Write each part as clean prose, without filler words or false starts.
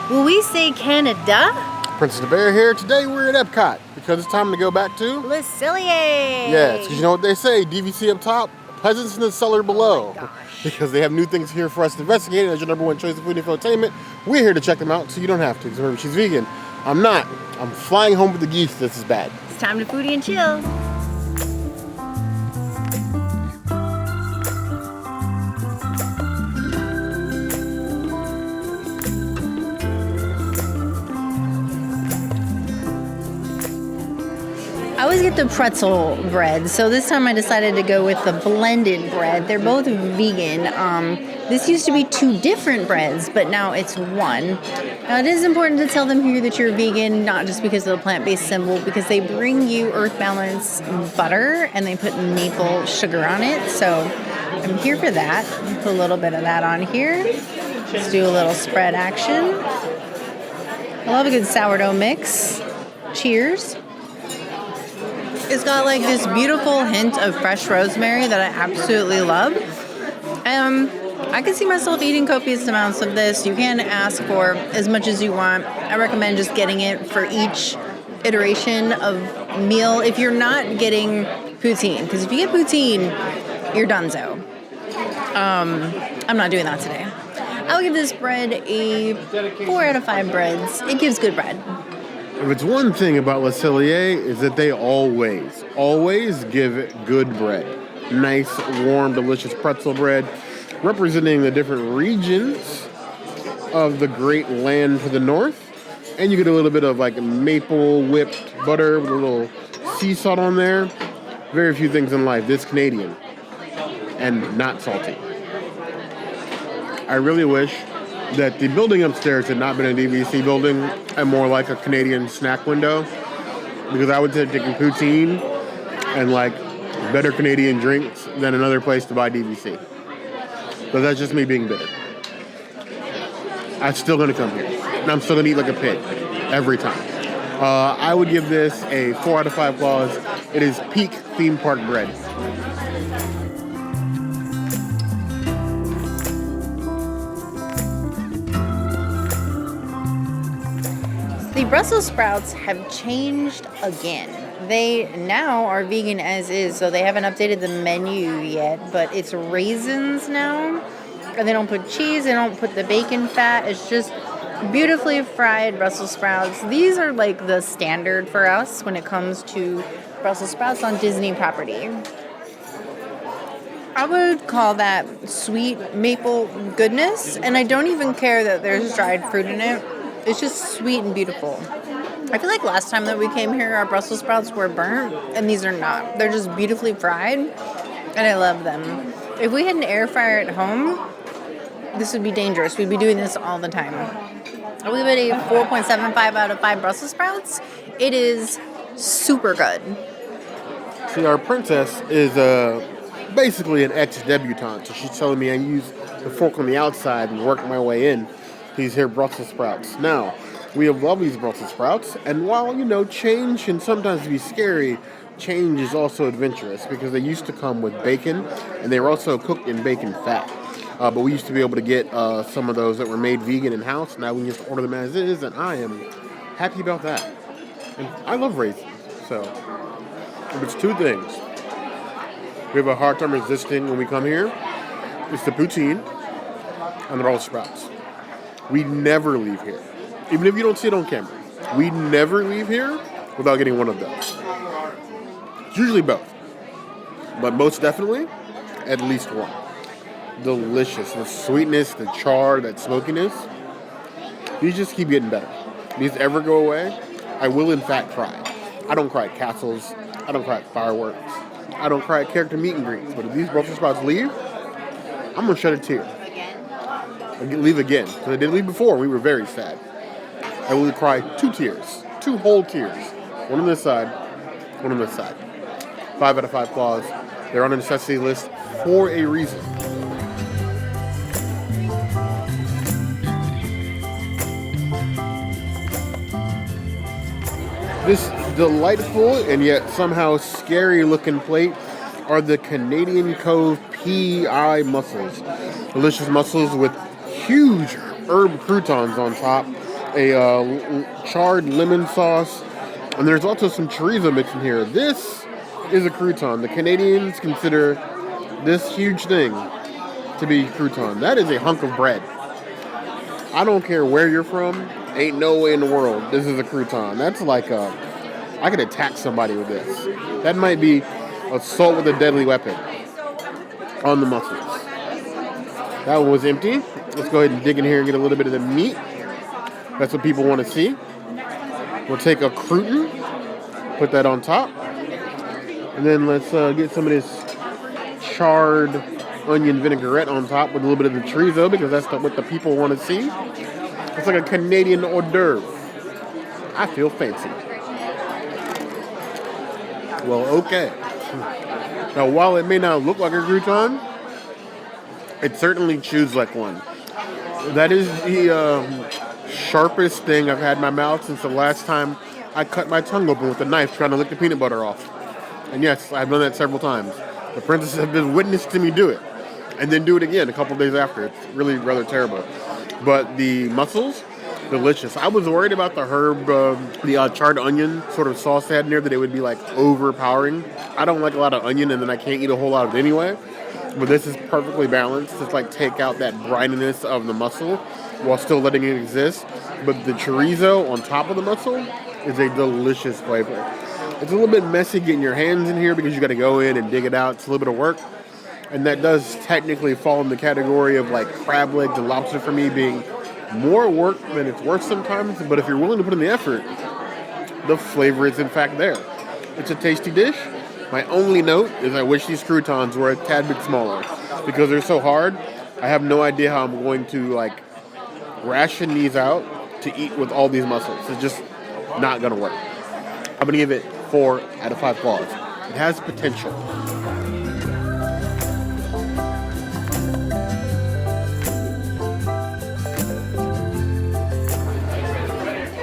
Will we say Canada? Princess the Bear here. Today we're at Epcot because it's time to go back to Le Cellier. Yes, because you know what they say, DVC up top, peasants in the cellar below. Oh my gosh. Because they have new things here for us to investigate, and as your #1 choice of food infotainment, we're here to check them out so you don't have to. Because remember, she's vegan. I'm not. I'm flying home with the geese. This is bad. It's time to foodie and chill. I always get the pretzel bread, so this time I decided to go with the blended bread. They're both vegan. This used to be 2 different breads, but now it's 1. Now, it is important to tell them here that you're vegan, not just because of the plant-based symbol, because they bring you Earth Balance butter and they put maple sugar on it. So I'm here for that. Put a little bit of that on here. Let's do a little spread action. I love a good sourdough mix. Cheers. It's got like this beautiful hint of fresh rosemary that I absolutely love. I can see myself eating copious amounts of this. You can ask for as much as you want. I recommend just getting it for each iteration of meal if you're not getting poutine. Because if you get poutine, you're donezo. I'm not doing that today. I'll give this bread a 4 out of 5 breads. It gives good bread. If it's one thing about Le Cellier is that they always give good bread. Nice, warm, delicious pretzel bread, representing the different regions of the great land to the north. And you get a little bit of like maple whipped butter with a little sea salt on there. Very few things in life this Canadian and not salty. I really wish that the building upstairs had not been a DVC building and more like a Canadian snack window, because I would say taking poutine and like better Canadian drinks than another place to buy DVC. But that's just me being bitter. I'm still gonna come here and I'm still gonna eat like a pig every time. I would give this a 4 out of 5 claws. It is peak theme park bread. The Brussels sprouts have changed again. They now are vegan as is, so they haven't updated the menu yet, but it's raisins now. And they don't put cheese, they don't put the bacon fat. It's just beautifully fried Brussels sprouts. These are like the standard for us when it comes to Brussels sprouts on Disney property. I would call that sweet maple goodness, and I don't even care that there's dried fruit in it. It's just sweet and beautiful. I feel like last time that we came here, our Brussels sprouts were burnt, and these are not. They're just beautifully fried, and I love them. If we had an air fryer at home, this would be dangerous. We'd be doing this all the time. I would give it a 4.75 out of 5 Brussels sprouts. It is super good. See, our princess is basically an ex-debutante, so she's telling me I use the fork on the outside and work my way in. These here Brussels sprouts. Now, we have loved these Brussels sprouts, and while, change can sometimes be scary, change is also adventurous, because they used to come with bacon, and they were also cooked in bacon fat. But we used to be able to get some of those that were made vegan in-house. Now we can just order them as is, and I am happy about that. And I love raisins, so if it's 2 things we have a hard time resisting when we come here, it's the poutine and the Brussels sprouts. We never leave here. Even if you don't see it on camera, we never leave here without getting one of those. It's usually both, but most definitely at least one. Delicious. The sweetness, the char, that smokiness. These just keep getting better. These ever go away, I will in fact cry. I don't cry at castles. I don't cry at fireworks. I don't cry at character meet and greets. But if these Brussels sprouts leave, I'm going to shed a tear. Leave again, because I did leave before. We were very sad. I will cry 2 tears, 2 whole tears. One on this side, one on this side. 5 out of 5 claws. They're on the necessity list for a reason. This delightful and yet somehow scary looking plate are the Canadian Cove P.E.I. mussels. Delicious mussels with huge herb croutons on top, a charred lemon sauce, and there's also some chorizo mix in here. This is a crouton. The Canadians consider this huge thing to be crouton. That is a hunk of bread. I don't care where you're from. Ain't no way in the world this is a crouton. That's like I could attack somebody with this. That might be assault with a deadly weapon on the mussels. That one was empty. Let's go ahead and dig in here and get a little bit of the meat. That's what people want to see. We'll take a crouton, put that on top, and then let's get some of this charred onion vinaigrette on top with a little bit of the chorizo, because that's what the people want to see. It's like a Canadian hors d'oeuvre. I feel fancy. Well, okay. Now, while it may not look like a crouton, it certainly chews like one. That is the sharpest thing I've had in my mouth since the last time I cut my tongue open with a knife trying to lick the peanut butter off. And yes, I've done that several times. The princesses have been witness to me do it. And then do it again a couple days after. It's really rather terrible. But the mussels, delicious. I was worried about the herb, the charred onion sort of sauce they had in there, that it would be like overpowering. I don't like a lot of onion, and then I can't eat a whole lot of it anyway. But this is perfectly balanced. It's like take out that brininess of the mussel while still letting it exist. But the chorizo on top of the mussel is a delicious flavor. It's a little bit messy getting your hands in here because you got to go in and dig it out. It's a little bit of work. And that does technically fall in the category of like crab legs and lobster for me, being more work than it's worth sometimes. But if you're willing to put in the effort, the flavor is in fact there. It's a tasty dish. My only note is I wish these croutons were a tad bit smaller, because they're so hard. I have no idea how I'm going to like ration these out to eat with all these mussels. It's just not going to work. I'm going to give it 4 out of 5 claws. It has potential.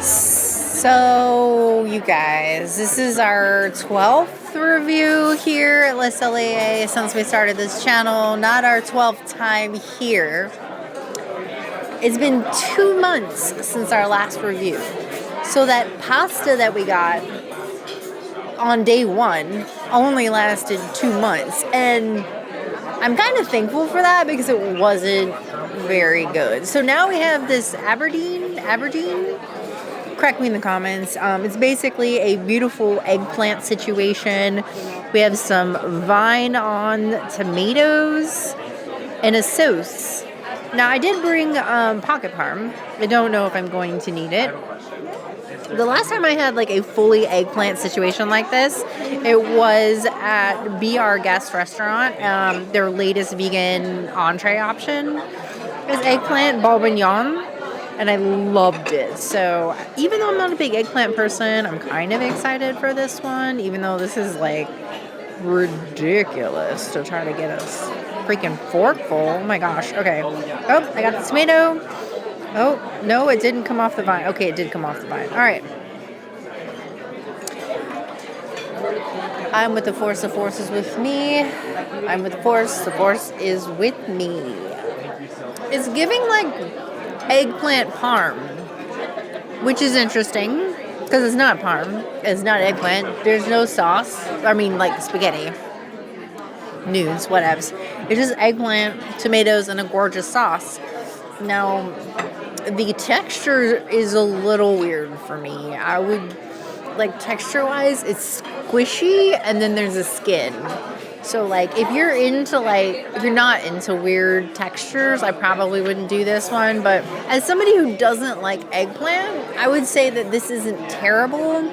So, you guys, this is our 12th review here at Le Cellier since we started this channel. Not our 12th time here. It's been 2 months since our last review. So that pasta that we got on day 1 only lasted 2 months. And I'm kind of thankful for that, because it wasn't very good. So now we have this Aubergine? Correct me in the comments. It's basically a beautiful eggplant situation. We have some vine on tomatoes and a sauce. Now, I did bring pocket parm. I don't know if I'm going to need it. The last time I had like a fully eggplant situation like this, it was at B.R. Guest Restaurant. Their latest vegan entree option is eggplant bourguignon. And I loved it. So even though I'm not a big eggplant person, I'm kind of excited for this one, even though this is like ridiculous to try to get a freaking forkful. Oh my gosh. Okay. Oh, I got the tomato. Oh, no, it didn't come off the vine. Okay, it did come off the vine. All right. I'm with the force is with me. I'm with the force is with me. It's giving like eggplant parm, which is interesting because it's not parm, it's not eggplant, there's no sauce, I mean like spaghetti, nudes, whatevs. It's just eggplant, tomatoes, and a gorgeous sauce. Now the texture is a little weird for me. I would like, texture wise, it's squishy and then there's a skin. So, like, if you're not into weird textures, I probably wouldn't do this one. But as somebody who doesn't like eggplant, I would say that this isn't terrible.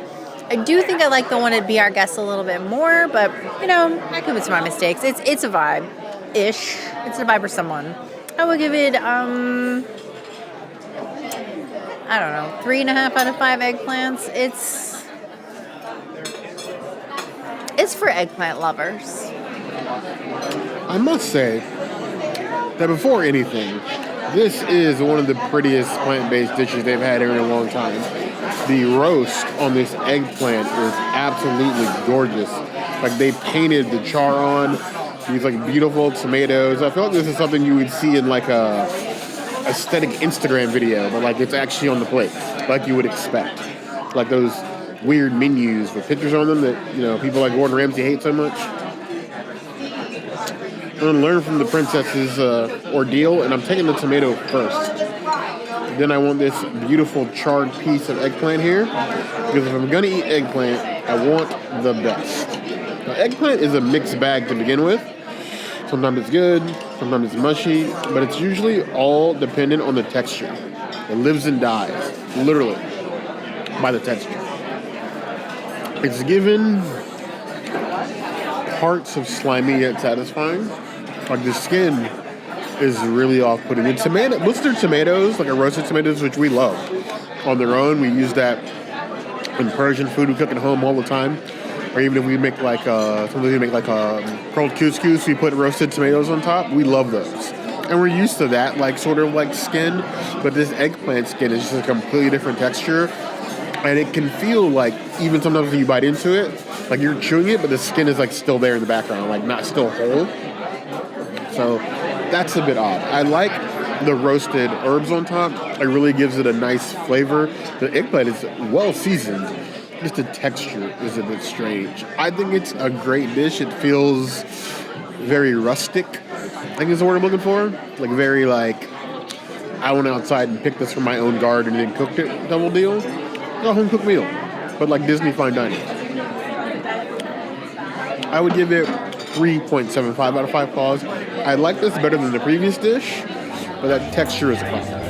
I do think I like the one at Be Our Guest a little bit more, but, you know, I commit to my mistakes. It's a vibe-ish. It's a vibe for someone. I would give it, I don't know, 3.5 out of 5 eggplants. It's for eggplant lovers. I must say that before anything, this is one of the prettiest plant-based dishes they've had here in a long time. The roast on this eggplant is absolutely gorgeous. Like, they painted the char on these like beautiful tomatoes. I feel like this is something you would see in like a aesthetic Instagram video, but like it's actually on the plate, like you would expect. Like those weird menus with pictures on them that, you know, people like Gordon Ramsay hate so much. I'm going to learn from the princess's ordeal, and I'm taking the tomato first. Then I want this beautiful charred piece of eggplant here, because if I'm going to eat eggplant, I want the best. Now, eggplant is a mixed bag to begin with. Sometimes it's good, sometimes it's mushy, but it's usually all dependent on the texture. It lives and dies, literally, by the texture. It's given parts of slimy yet satisfying. Like the skin is really off-putting. The tomato, blistered tomatoes, like a roasted tomatoes, which we love on their own. We use that in Persian food we cook at home all the time. Or even if we make like sometimes we make like a curled couscous, we put roasted tomatoes on top. We love those, and we're used to that, like sort of like skin. But this eggplant skin is just a completely different texture, and it can feel like even sometimes when you bite into it, like you're chewing it, but the skin is like still there in the background, like not still whole. So that's a bit odd. I like the roasted herbs on top. It really gives it a nice flavor. The eggplant is well seasoned. Just the texture is a bit strange. I think it's a great dish. It feels very rustic, I think is the word I'm looking for. Like very like, I went outside and picked this from my own garden and cooked it double deal. It's a home cooked meal, but like Disney fine dining. I would give it 3.75 out of 5 claws. I like this better than the previous dish, but that texture is a problem.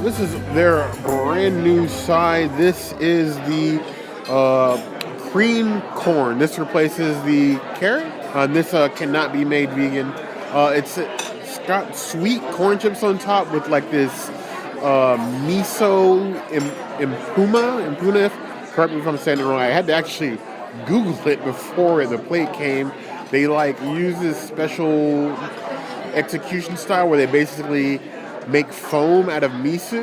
This is their brand new side. This is the cream corn. This replaces the carrot. This cannot be made vegan. It's got sweet corn chips on top with like this Empuma. Correct me if I'm saying it wrong. I had to actually Google it before the plate came. They like use this special execution style where they basically make foam out of miso.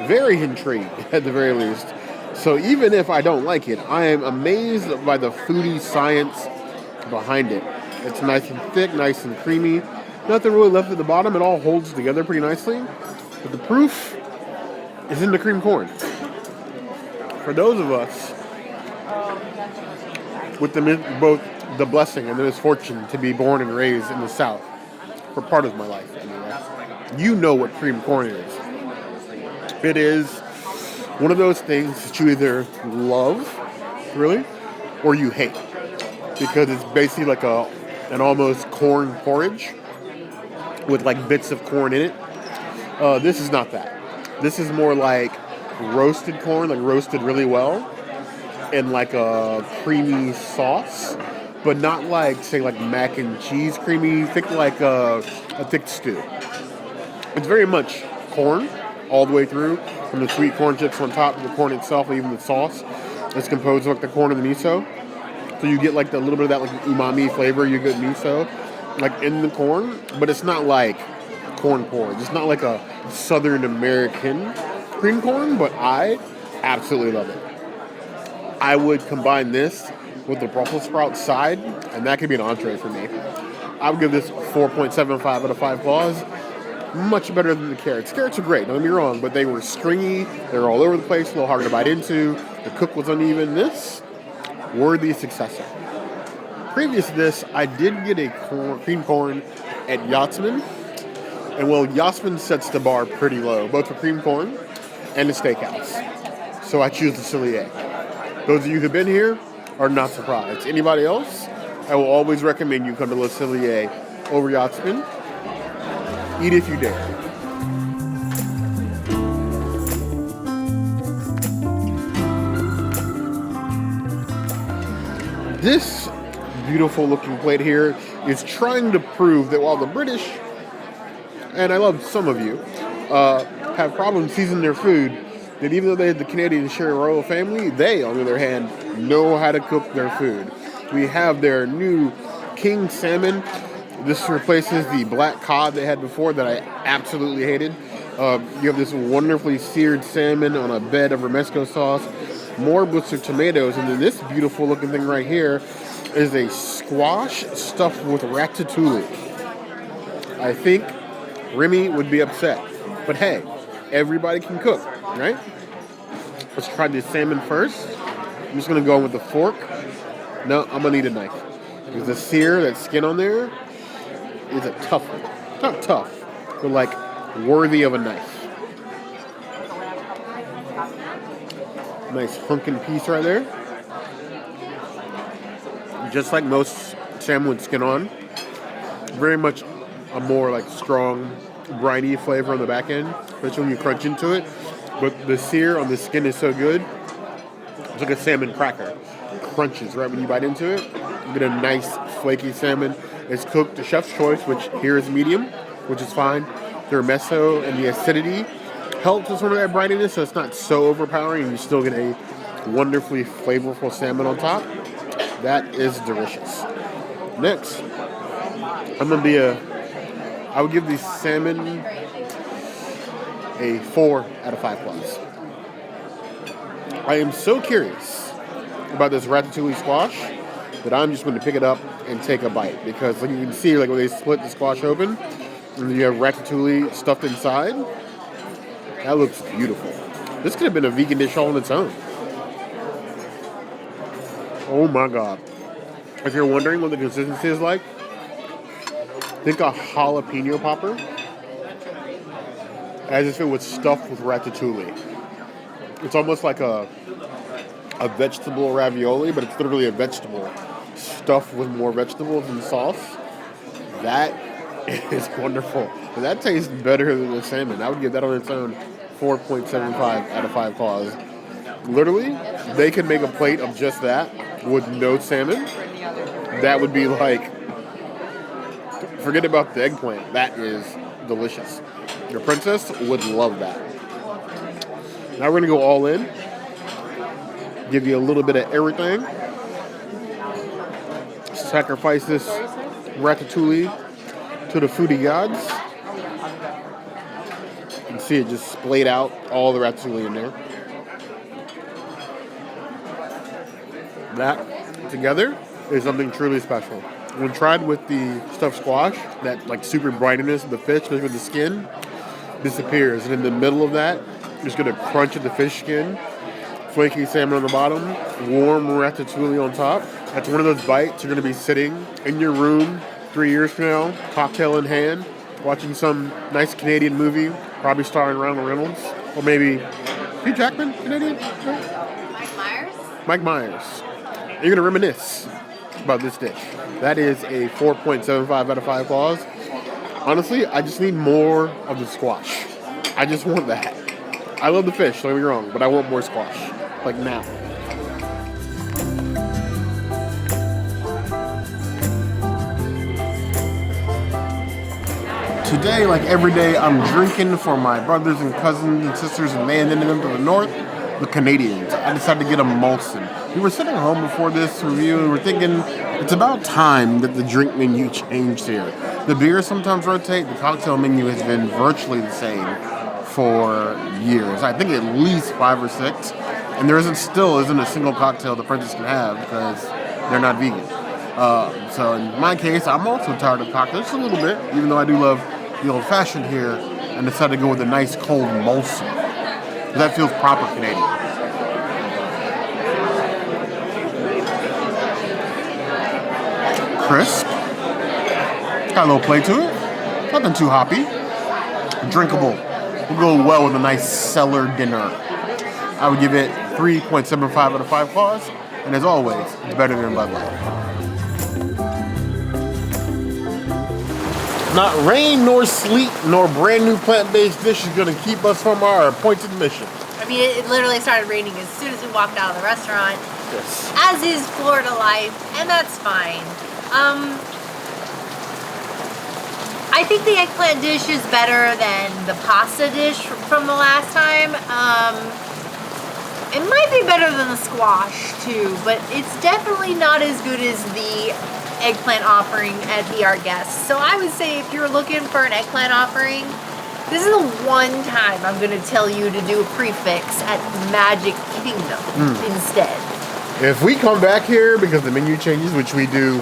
Very intrigued, at the very least. So even if I don't like it, I am amazed by the foodie science behind it. It's nice and thick, nice and creamy. Nothing really left at the bottom. It all holds together pretty nicely. But the proof is in the cream corn. For those of us with both the blessing and the misfortune to be born and raised in the South, for part of my life anyway, you know what cream corn is. It is one of those things that you either love, really, or you hate. Because it's basically like an almost corn porridge with like bits of corn in it. This is not that. This is more like roasted corn, like roasted really well, in like a creamy sauce, but not like, say, like mac and cheese creamy, thick like a thick stew. It's very much corn all the way through, from the sweet corn chips on top to the corn itself, and even the sauce. It's composed of like the corn and the miso. So you get like a little bit of that like umami flavor. You get miso like in the corn, but it's not like corn porridge. It's not like a Southern American cream corn, but I absolutely love it. I would combine this with the Brussels sprout side, and that could be an entree for me. I would give this 4.75 out of 5 claws. Much better than the carrots. Carrots are great, don't get me wrong, but they were stringy. They were all over the place, a little hard to bite into. The cook was uneven. This, worthy successor. Previous to this, I did get a cream corn at Yachtsman. And well, Yachtsman sets the bar pretty low, both for cream corn and the Steakhouse. So I choose the Cellier. Those of you who've been here are not surprised. Anybody else, I will always recommend you come to Le Cellier over Yachtsman. Eat if you dare. This beautiful looking plate here is trying to prove that while the British, and I love some of you, have problems seasoning their food, that even though they had the Canadian share royal family, they, on the other hand, know how to cook their food. We have their new king salmon. This replaces the black cod they had before that I absolutely hated. You have this wonderfully seared salmon on a bed of Romesco sauce. more blistered tomatoes, and then this beautiful looking thing right here is a squash stuffed with ratatouille. I think Remy would be upset, but hey, everybody can cook, right? Let's try the salmon first. I'm just gonna go in with the fork. No, I'm gonna need a knife. Because the sear, that skin on there, is a tough one. Not tough, but like worthy of a knife. Nice hunkin' piece right there. Just like most salmon with skin on. Very much a more like strong, briny flavor on the back end, especially when you crunch into it. But the sear on the skin is so good. It's like a salmon cracker. Crunches right when you bite into it. You get a nice flaky salmon. It's cooked to chef's choice, which here is medium, which is fine. The Romesco and the acidity helps with sort of that brininess, so it's not so overpowering, and you still get a wonderfully flavorful salmon on top. That is delicious. Next, I would give the salmon a 4 out of 5 claws. I am so curious about this ratatouille squash that I'm just going to pick it up and take a bite, because like you can see, like when they split the squash open and you have ratatouille stuffed inside, that looks beautiful. This could have been a vegan dish all on its own. Oh my god. If you're wondering what the consistency is like, think a jalapeno popper as if it was stuffed with ratatouille. It's almost like a vegetable ravioli, but it's literally a vegetable stuffed with more vegetables and sauce. That is wonderful. And that tastes better than the salmon. I would give that on its own 4.75 out of 5 claws. Literally, they could make a plate of just that with no salmon. That would be like, forget about the eggplant. That is delicious. Your princess would love that. Now we're going to go all in. Give you a little bit of everything. Sacrifice this ratatouille to the foodie gods. You can see it just splayed out all the ratatouille in there. That together is something truly special. When tried with the stuffed squash, that like super brightiness of the fish, especially with the skin, disappears. And in the middle of that, you're just going to crunch at the fish skin, flaky salmon on the bottom, warm ratatouille on top. That's one of those bites you're going to be sitting in your room 3 years from now, cocktail in hand, watching some nice Canadian movie, probably starring Ryan Reynolds, or maybe Hugh Jackman, Canadian? Mike Myers. You're going to reminisce about this dish. That is a 4.75 out of 5 claws. Honestly, I just need more of the squash. I just want that. I love the fish, don't get me wrong, but I want more squash. Like now. Today, like every day, I'm drinking for my brothers and cousins and sisters and man and them to the north, the Canadians. I decided to get a Molson. We were sitting home before this review and we're thinking it's about time that the drink menu changed here. The beers sometimes rotate. The cocktail menu has been virtually the same for years. I think at least 5 or 6. And there still isn't a single cocktail the princess can have because they're not vegan. So in my case, I'm also tired of cocktails just a little bit, even though I do love the old-fashioned here, and decided to go with a nice cold Molson. That feels proper Canadian. Crisp. Got a little play to it. Nothing too hoppy. Drinkable. Will go well with a nice cellar dinner. I would give it 3.75 out of 5 claws, and as always, it's better than Bud Light. Not rain, nor sleet, nor brand new plant-based dish is going to keep us from our appointed mission. I mean, it literally started raining as soon as we walked out of the restaurant. Yes. As is Florida life, and that's fine. I think the eggplant dish is better than the pasta dish from the last time. It might be better than the squash too, but it's definitely not as good as the eggplant offering at Be Our Guest. So I would say if you're looking for an eggplant offering, This is the one time I'm going to tell you to do a prefix at Magic Kingdom instead. If we come back here because the menu changes, which we do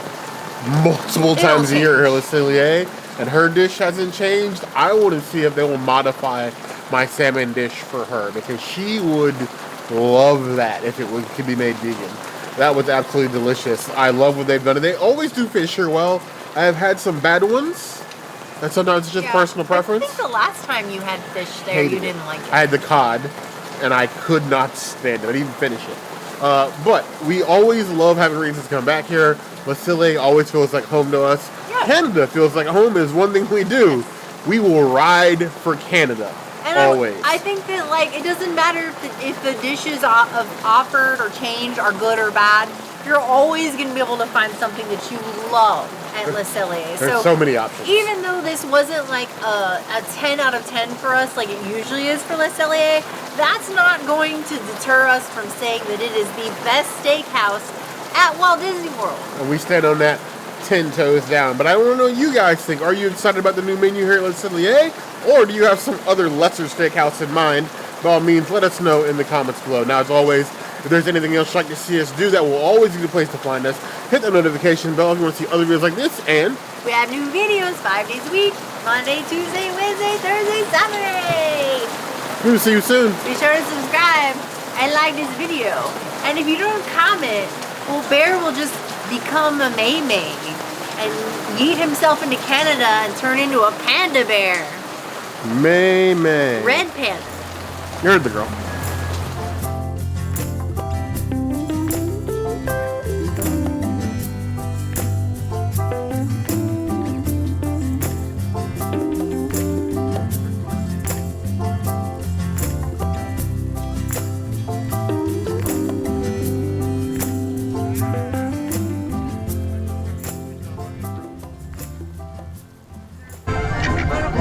multiple times a year here at Cellier, and her dish hasn't changed, I want to see if they will modify my salmon dish for her, because she would love that if it could be made vegan. That was absolutely delicious. I love what they've done. And they always do fish here well. I have had some bad ones, and sometimes it's just personal preference. I think the last time you had fish there, you didn't like it. I had the cod, and I could not stand it. I didn't even finish it. But we always love having reasons to come back here. Cellier always feels like home to us. Yeah. Canada feels like home is one thing we do. We will ride for Canada. And always. I think that, like, it doesn't matter if the dishes offered or changed are good or bad. You're always going to be able to find something that you love at Le Cellier. There's so many options. Even though this wasn't like a 10 out of 10 for us, like it usually is for Le Cellier, that's not going to deter us from saying that it is the best steakhouse at Walt Disney World. And we stand on that 10 toes down. But I want to know what you guys think. Are you excited about the new menu here at Le Cellier? Or do you have some other lesser steakhouse in mind? By all means, let us know in the comments below. Now, as always, if there's anything else you'd like to see us do, that will always be the place to find us. Hit the notification bell if you want to see other videos like this. And we have new videos 5 days a week. Monday, Tuesday, Wednesday, Thursday, Saturday. We'll see you soon. Be sure to subscribe and like this video. And if you don't comment, well, Bear will just become a May and yeet himself into Canada and turn into a panda bear. May. Red panda. You heard the girl.